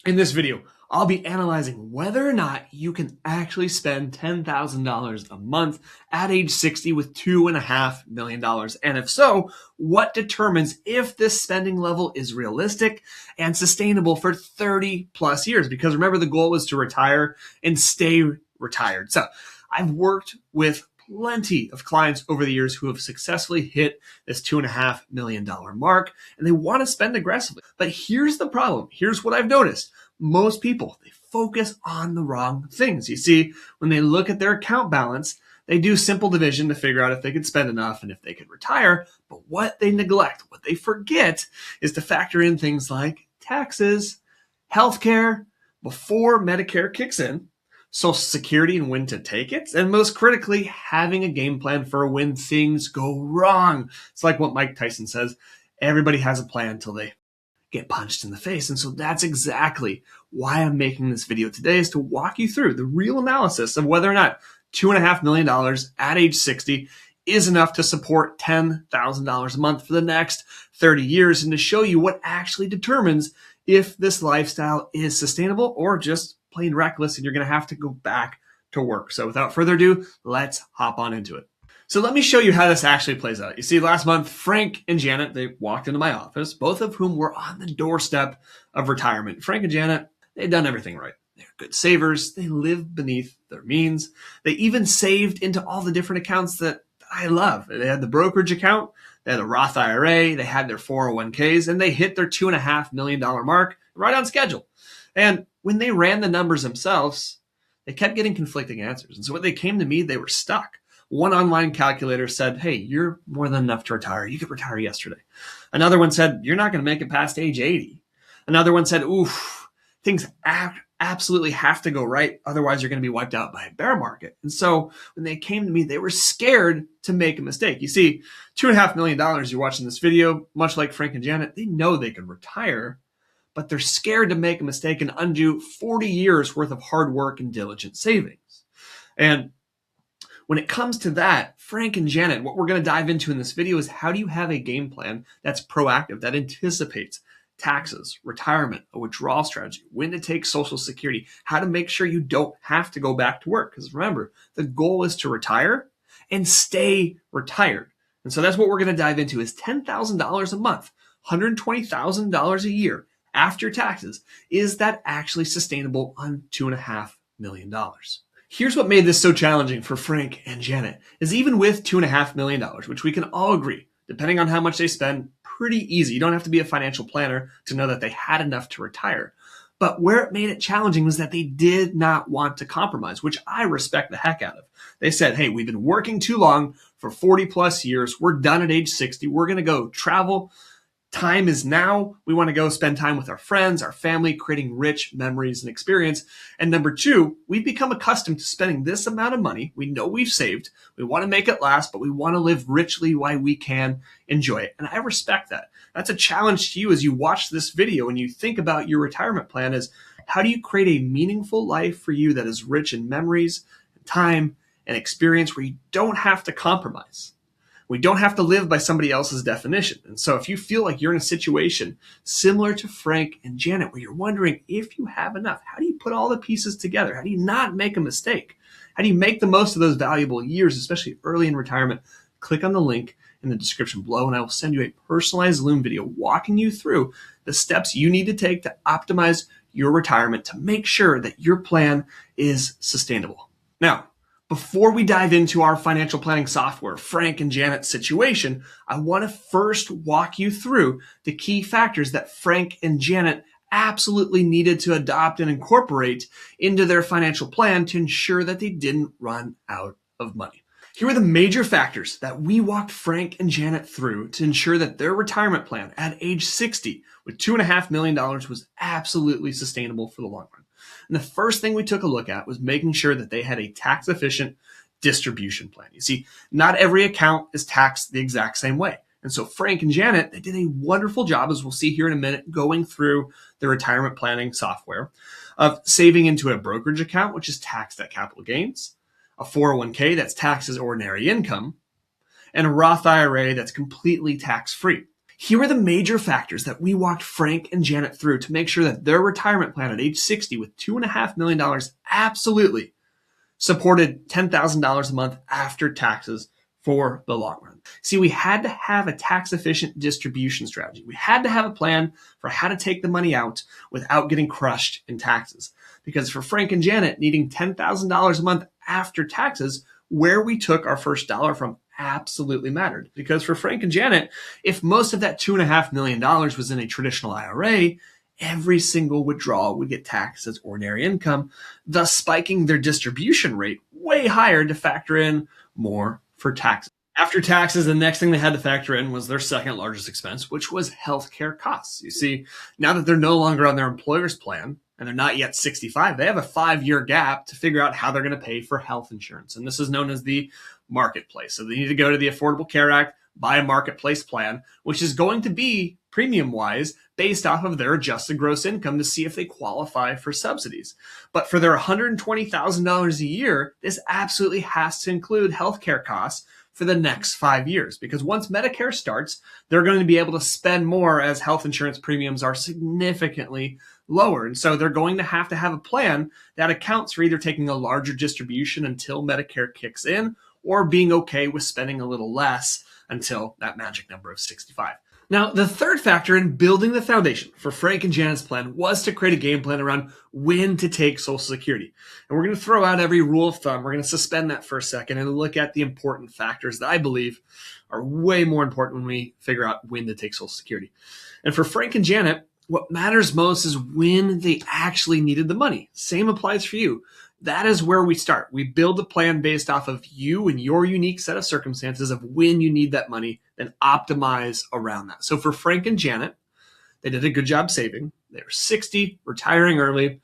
In this video, I'll be analyzing whether or not you can actually spend $10,000 a month at age 60 with $2.5 million. And if so, what determines if this spending level is realistic and sustainable for 30 plus years? Because remember, the goal was to retire and stay retired. So I've worked with plenty of clients over the years who have successfully hit this $2.5 million mark, and they want to spend aggressively. But here's the problem. Here's what I've noticed. Most people, they focus on the wrong things. You see, when they look at their account balance, they do simple division to figure out if they could spend enough and if they could retire. But what they neglect, what they forget, is to factor in things like taxes, healthcare, before Medicare kicks in, Social Security and when to take it, and most critically, having a game plan for when things go wrong. It's like what Mike Tyson says, everybody has a plan until they get punched in the face. And so that's exactly why I'm making this video today, is to walk you through the real analysis of whether or not $2.5 million at age 60 is enough to support $10,000 a month for the next 30 years, and to show you what actually determines if this lifestyle is sustainable or just plain reckless and you're going to have to go back to work. So without further ado, let's hop on into it. So let me show you how this actually plays out. You see, last month, Frank and Janet, they walked into my office, both of whom were on the doorstep of retirement. Frank and Janet, they'd done everything right. They're good savers. They live beneath their means. They even saved into all the different accounts that I love. They had the brokerage account, they had a Roth IRA, they had their 401ks, and they hit their $2.5 million mark right on schedule. And when they ran the numbers themselves, they kept getting conflicting answers. And so when they came to me, they were stuck. One online calculator said, hey, you're more than enough to retire. You could retire yesterday. Another one said, you're not going to make it past age 80. Another one said, oof, things absolutely have to go right. Otherwise, you're going to be wiped out by a bear market. And so when they came to me, they were scared to make a mistake. You see, $2.5 million, you're watching this video, much like Frank and Janet, they know they could retire, but they're scared to make a mistake and undo 40 years worth of hard work and diligent savings. And when it comes to that, Frank and Janet, what we're going to dive into in this video is how do you have a game plan that's proactive, that anticipates taxes, retirement, a withdrawal strategy, when to take Social Security, how to make sure you don't have to go back to work. Because remember, the goal is to retire and stay retired. And so that's what we're going to dive into is $10,000 a month, $120,000 a year after taxes. Is that actually sustainable on $2.5 million? Here's what made this so challenging for Frank and Janet is even with $2.5 million, which we can all agree, depending on how much they spend, pretty easy. You don't have to be a financial planner to know that they had enough to retire. But where it made it challenging was that they did not want to compromise, which I respect the heck out of. They said, hey, we've been working too long for 40 plus years. We're done at age 60. We're going to go travel. Time is now. We want to go spend time with our friends, our family, creating rich memories and experience. And number two, we've become accustomed to spending this amount of money. We know we've saved. We want to make it last, but we want to live richly while we can enjoy it. And I respect that. That's a challenge to you as you watch this video and you think about your retirement plan is how do you create a meaningful life for you that is rich in memories, time, and experience where you don't have to compromise. We don't have to live by somebody else's definition. And so if you feel like you're in a situation similar to Frank and Janet, where you're wondering if you have enough, how do you put all the pieces together? How do you not make a mistake? How do you make the most of those valuable years, especially early in retirement? Click on the link in the description below, and I will send you a personalized Loom video walking you through the steps you need to take to optimize your retirement to make sure that your plan is sustainable. Now, before we dive into our financial planning software, Frank and Janet's situation, I want to first walk you through the key factors that Frank and Janet absolutely needed to adopt and incorporate into their financial plan to ensure that they didn't run out of money. Here are the major factors that we walked Frank and Janet through to ensure that their retirement plan at age 60 with $2.5 million was absolutely sustainable for the long run. And the first thing we took a look at was making sure that they had a tax-efficient distribution plan. You see, not every account is taxed the exact same way. And so Frank and Janet, they did a wonderful job, as we'll see here in a minute, going through the retirement planning software of saving into a brokerage account, which is taxed at capital gains, a 401k that's taxed as ordinary income, and a Roth IRA that's completely tax-free. Here are the major factors that we walked Frank and Janet through to make sure that their retirement plan at age 60 with $2.5 million absolutely supported $10,000 a month after taxes for the long run. See, we had to have a tax efficient distribution strategy. We had to have a plan for how to take the money out without getting crushed in taxes. Because for Frank and Janet, needing $10,000 a month after taxes, where we took our first dollar from absolutely mattered. Because for Frank and Janet, if most of that $2.5 million was in a traditional IRA, every single withdrawal would get taxed as ordinary income, thus spiking their distribution rate way higher to factor in more for taxes. After taxes, the next thing they had to factor in was their second largest expense, which was healthcare costs. You see, now that they're no longer on their employer's plan and they're not yet 65, they have a 5-year gap to figure out how they're going to pay for health insurance. And this is known as the marketplace. So they need to go to the Affordable Care Act, buy a marketplace plan, which is going to be premium-wise based off of their adjusted gross income to see if they qualify for subsidies. But for their $120,000 a year, this absolutely has to include healthcare costs for the next 5 years. Because once Medicare starts, they're going to be able to spend more as health insurance premiums are significantly lower. And so they're going to have a plan that accounts for either taking a larger distribution until Medicare kicks in or being okay with spending a little less until that magic number of 65. Now, the third factor in building the foundation for Frank and Janet's plan was to create a game plan around when to take Social Security. And we're going to throw out every rule of thumb. We're going to suspend that for a second and look at the important factors that I believe are way more important when we figure out when to take Social Security. And for Frank and Janet, what matters most is when they actually needed the money. Same applies for you. That is where we start. We build a plan based off of you and your unique set of circumstances of when you need that money, then optimize around that. So for Frank and Janet, they did a good job saving. They were 60, retiring early,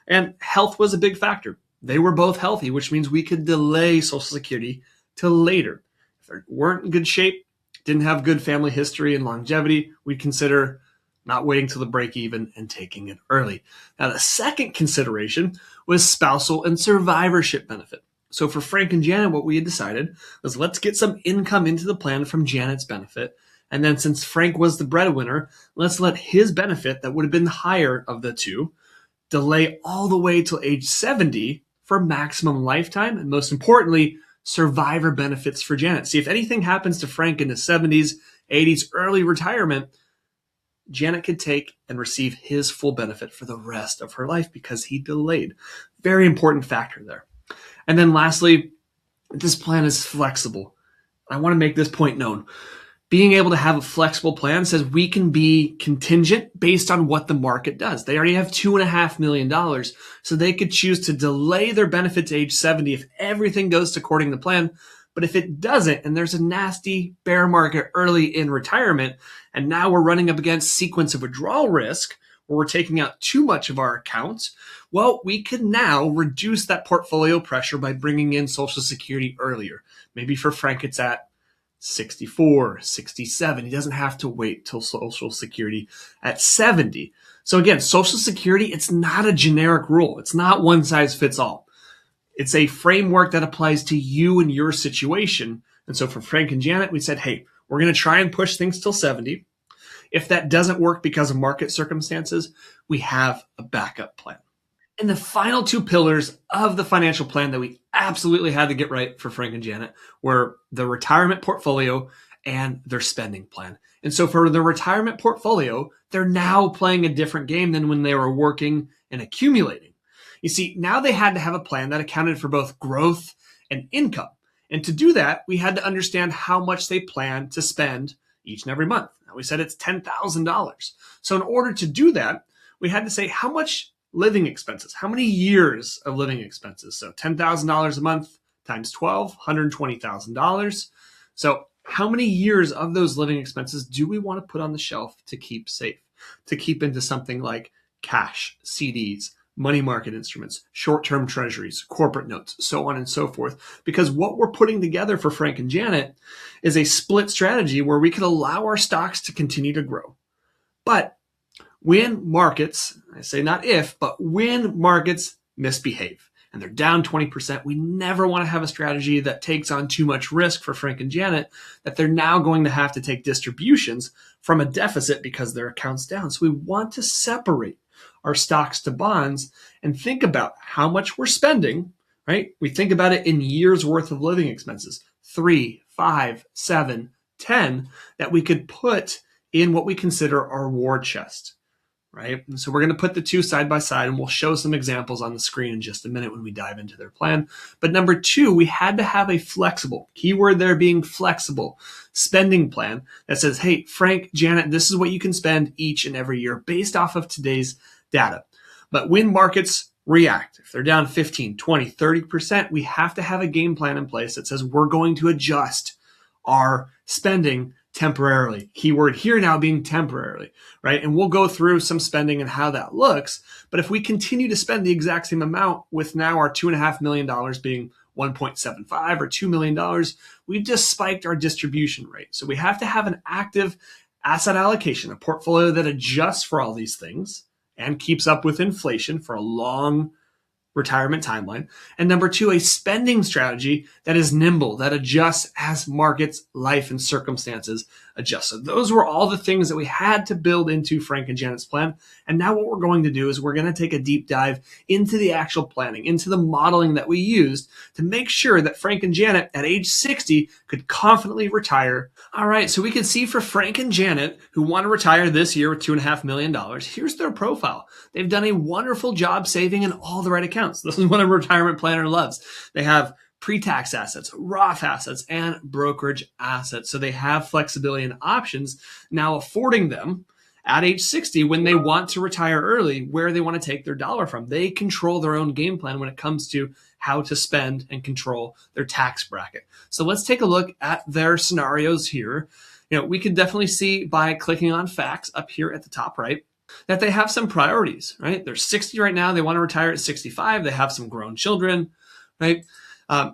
and health was a big factor. They were both healthy, which means we could delay Social Security till later. If they weren't in good shape, didn't have good family history and longevity, we'd consider not waiting till the break even and taking it early. Now, the second consideration was spousal and survivorship benefit. So for Frank and Janet, what we had decided was let's get some income into the plan from Janet's benefit. And then since Frank was the breadwinner, let's let his benefit that would have been the higher of the two delay all the way till age 70 for maximum lifetime. And most importantly, survivor benefits for Janet. See, if anything happens to Frank in his 70s, 80s, early retirement, Janet could take and receive his full benefit for the rest of her life because he delayed. Very important factor there. And then lastly, this plan is flexible. I want to make this point known. Being able to have a flexible plan says we can be contingent based on what the market does. They already have $2.5 million, so they could choose to delay their benefit to age 70 if everything goes according to plan. But if it doesn't, and there's a nasty bear market early in retirement, and now we're running up against sequence of withdrawal risk, where we're taking out too much of our accounts, well, we could now reduce that portfolio pressure by bringing in Social Security earlier. Maybe for Frank, it's at 64, 67. He doesn't have to wait till Social Security at 70. So again, Social Security, it's not a generic rule. It's not one size fits all. It's a framework that applies to you and your situation. And so for Frank and Janet, we said, hey, we're going to try and push things till 70. If that doesn't work because of market circumstances, we have a backup plan. And the final two pillars of the financial plan that we absolutely had to get right for Frank and Janet were the retirement portfolio and their spending plan. And so for the retirement portfolio, they're now playing a different game than when they were working and accumulating. You see, now they had to have a plan that accounted for both growth and income. And to do that, we had to understand how much they planned to spend each and every month. Now, we said it's $10,000. So in order to do that, we had to say how much living expenses, how many years of living expenses. So $10,000 a month times 12, $120,000. So how many years of those living expenses do we want to put on the shelf to keep safe, to keep into something like cash, CDs, money market instruments, short-term treasuries, corporate notes, so on and so forth. Because what we're putting together for Frank and Janet is a split strategy where we could allow our stocks to continue to grow. But when markets, I say not if, but when markets misbehave, and they're down 20%, we never want to have a strategy that takes on too much risk for Frank and Janet, that they're now going to have to take distributions from a deficit because their account's down. So we want to separate our stocks to bonds and think about how much we're spending, right? We think about it in years worth of living expenses, 3, 5, 7, 10, that we could put in what we consider our war chest, right? And so we're going to put the two side by side, and we'll show some examples on the screen in just a minute when we dive into their plan. But number two, we had to have a flexible, keyword there being flexible, spending plan that says, hey, Frank, Janet, this is what you can spend each and every year based off of today's data. But when markets react, if they're down 15, 20, 30%, we have to have a game plan in place that says we're going to adjust our spending temporarily. Keyword here now being temporarily, right? And we'll go through some spending and how that looks. But if we continue to spend the exact same amount, with now our $2.5 million being 1.75 or $2 million, we've just spiked our distribution rate. So we have to have an active asset allocation, a portfolio that adjusts for all these things and keeps up with inflation for a long retirement timeline. And number two, a spending strategy that is nimble, that adjusts as markets, life, and circumstances adjust. So those were all the things that we had to build into Frank and Janet's plan. And now what we're going to do is we're going to take a deep dive into the actual planning, into the modeling that we used to make sure that Frank and Janet at age 60 could confidently retire. All right, so we can see for Frank and Janet, who want to retire this year with $2.5 million, here's their profile. They've done a wonderful job saving in all the right accounts. This is what a retirement planner loves. They have pre-tax assets, Roth assets, and brokerage assets. So they have flexibility and options now affording them at age 60 when they want to retire early, where they want to take their dollar from. They control their own game plan when it comes to how to spend and control their tax bracket. So let's take a look at their scenarios here. We could definitely see by clicking on facts up here at the top right that they have some priorities, right? They're 60 right now. They want to retire at 65. They have some grown children, right?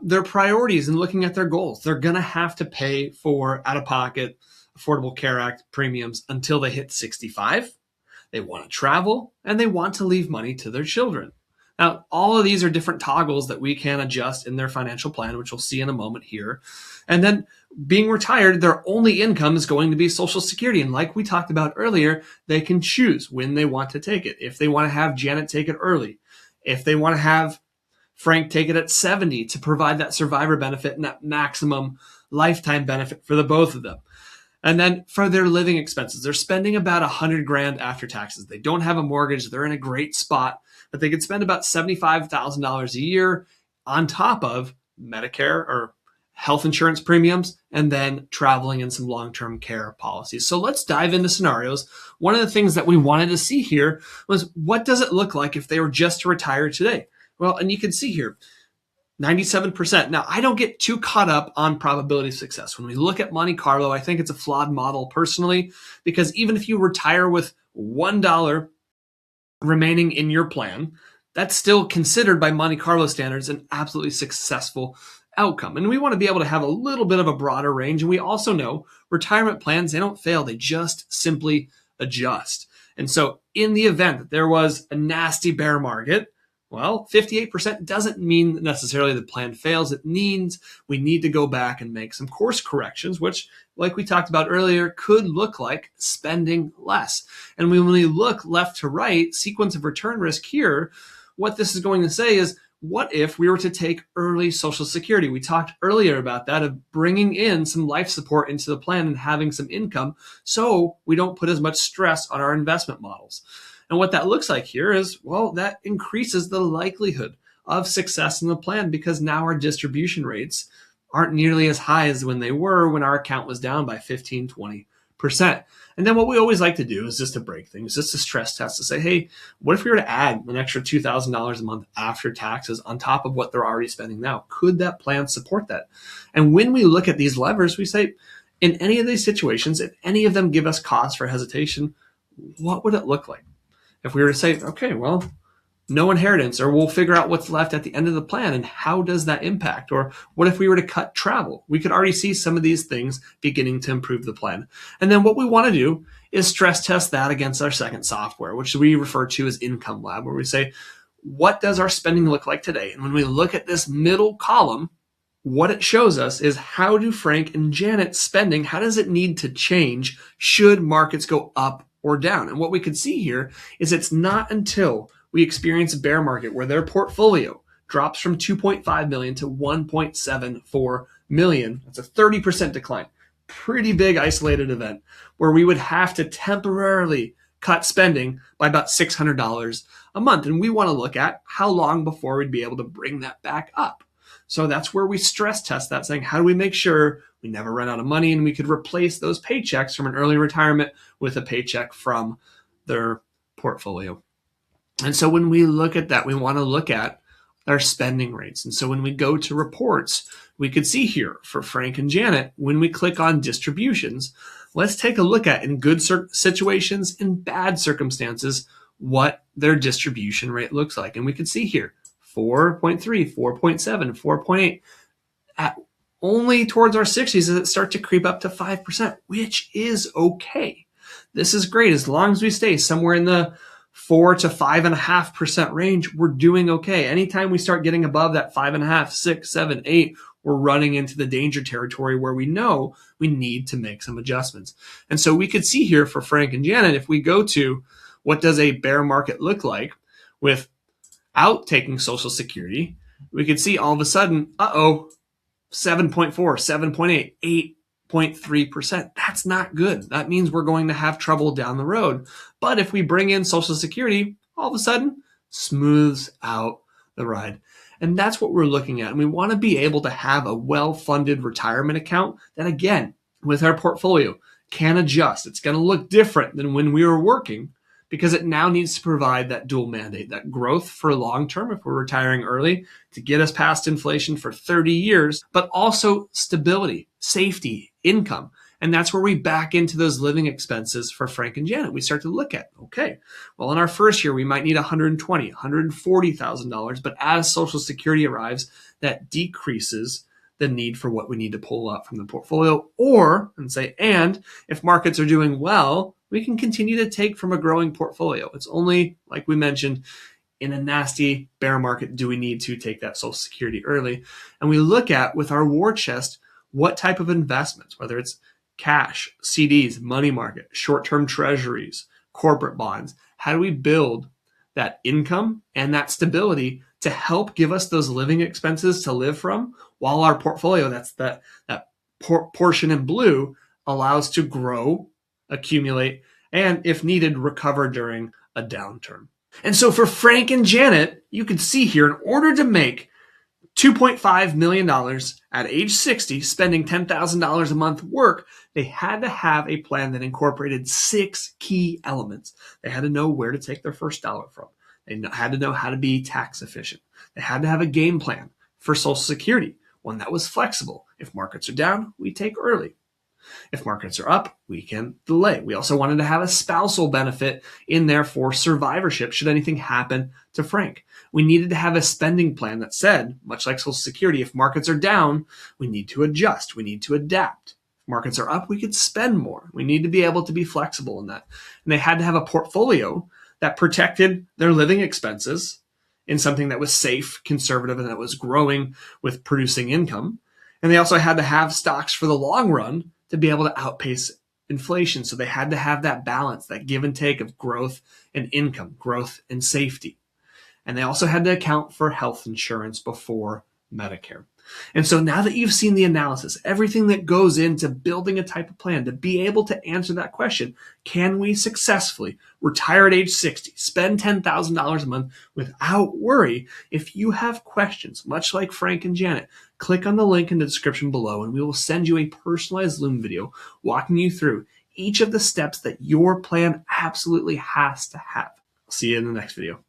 Their priorities and looking at their goals, they're going to have to pay for out-of-pocket Affordable Care Act premiums until they hit 65. They want to travel, and they want to leave money to their children. Now, all of these are different toggles that we can adjust in their financial plan, which we'll see in a moment here. And then being retired, their only income is going to be Social Security. And like we talked about earlier, they can choose when they want to take it. If they want to have Janet take it early, if they want to have Frank take it at 70 to provide that survivor benefit and that maximum lifetime benefit for the both of them. And then for their living expenses, they're spending about $100,000 after taxes. They don't have a mortgage. They're in a great spot, but they could spend about $75,000 a year on top of Medicare or health insurance premiums, and then traveling and some long-term care policies. So let's dive into scenarios. One of the things that we wanted to see here was, what does it look like if they were just to retire today? Well, and you can see here, 97%. Now, I don't get too caught up on probability of success. When we look at Monte Carlo, I think it's a flawed model personally, because even if you retire with $1 remaining in your plan, that's still considered by Monte Carlo standards an absolutely successful outcome. And we want to be able to have a little bit of a broader range. And we also know retirement plans, they don't fail. They just simply adjust. And so in the event that there was a nasty bear market, well, 58% doesn't mean necessarily the plan fails. It means we need to go back and make some course corrections, which, like we talked about earlier, could look like spending less. And when we look left to right, sequence of return risk here, what this is going to say is, what if we were to take early Social Security? We talked earlier about that, of bringing in some life support into the plan and having some income so we don't put as much stress on our investment models. And what that looks like here is, well, that increases the likelihood of success in the plan, because now our distribution rates aren't nearly as high as when they were when our account was down by 15, 20%. And then what we always like to do is just to break things, just to stress test, to say, hey, what if we were to add an extra $2,000 a month after taxes on top of what they're already spending now? Could that plan support that? And when we look at these levers, we say, in any of these situations, if any of them give us cause for hesitation, what would it look like? If we were to say, okay, well, no inheritance, or we'll figure out what's left at the end of the plan, and how does that impact? Or what if we were to cut travel? We could already see some of these things beginning to improve the plan. And then what we want to do is stress test that against our second software, which we refer to as Income Lab, where we say, what does our spending look like today? And when we look at this middle column, what it shows us is how do Frank and Janet's spending, how does it need to change should markets go up or down? And what we can see here is it's not until we experience a bear market where their portfolio drops from 2.5 million to 1.74 million. That's a 30% decline. Pretty big isolated event where we would have to temporarily cut spending by about $600 a month. And we want to look at how long before we'd be able to bring that back up. So that's where we stress test that, saying, how do we make sure we never run out of money and we could replace those paychecks from an early retirement with a paycheck from their portfolio? And so when we look at that, we want to look at our spending rates. And so when we go to reports, we could see here for Frank and Janet, when we click on distributions, let's take a look at in good situations, in bad circumstances, what their distribution rate looks like. And we can see here, 4.3, 4.7, 4.8. At only towards our 60s does it start to creep up to 5%, which is okay. This is great. As long as we stay somewhere in the 4 to 5.5% range, we're doing okay. Anytime we start getting above that 5.5, 6, 7, 8, we're running into the danger territory where we know we need to make some adjustments. And so we could see here for Frank and Janet, if we go to what does a bear market look like without taking Social Security, we could see all of a sudden, 7.4, 7.8, 8.3%. That's not good. That means we're going to have trouble down the road. But if we bring in Social Security, all of a sudden, smooths out the ride. And that's what we're looking at. And we want to be able to have a well-funded retirement account that, again, with our portfolio, can adjust. It's going to look different than when we were working because it now needs to provide that dual mandate, that growth for long term if we're retiring early to get us past inflation for 30 years, but also stability, safety, income. And that's where we back into those living expenses for Frank and Janet. We start to look at, okay, well, in our first year, we might need $120,000, $140,000. But as Social Security arrives, that decreases the need for what we need to pull out from the portfolio. And if markets are doing well, we can continue to take from a growing portfolio. It's only, like we mentioned, in a nasty bear market, do we need to take that Social Security early? And we look at, with our war chest, what type of investments, whether it's cash, CDs, money market, short-term treasuries, corporate bonds, how do we build that income and that stability to help give us those living expenses to live from while our portfolio, that's that portion in blue, allows to grow, accumulate, and if needed, recover during a downturn. And so for Frank and Janet, you can see here, in order to make $2.5 million at age 60, spending $10,000 a month work, they had to have a plan that incorporated 6 key elements. They had to know where to take their first dollar from. They had to know how to be tax efficient. They had to have a game plan for Social Security, one that was flexible. If markets are down, we take early. If markets are up, we can delay. We also wanted to have a spousal benefit in there for survivorship should anything happen to Frank. We needed to have a spending plan that said, much like Social Security, if markets are down, we need to adjust. We need to adapt. If markets are up, we could spend more. We need to be able to be flexible in that. And they had to have a portfolio that protected their living expenses in something that was safe, conservative, and that was growing with producing income. And they also had to have stocks for the long run to be able to outpace inflation. So they had to have that balance, that give and take of growth and income, growth and safety. And they also had to account for health insurance before Medicare. And so now that you've seen the analysis, everything that goes into building a type of plan to be able to answer that question, can we successfully retire at age 60, spend $10,000 a month without worry? If you have questions, much like Frank and Janet, click on the link in the description below and we will send you a personalized Loom video walking you through each of the steps that your plan absolutely has to have. I'll see you in the next video.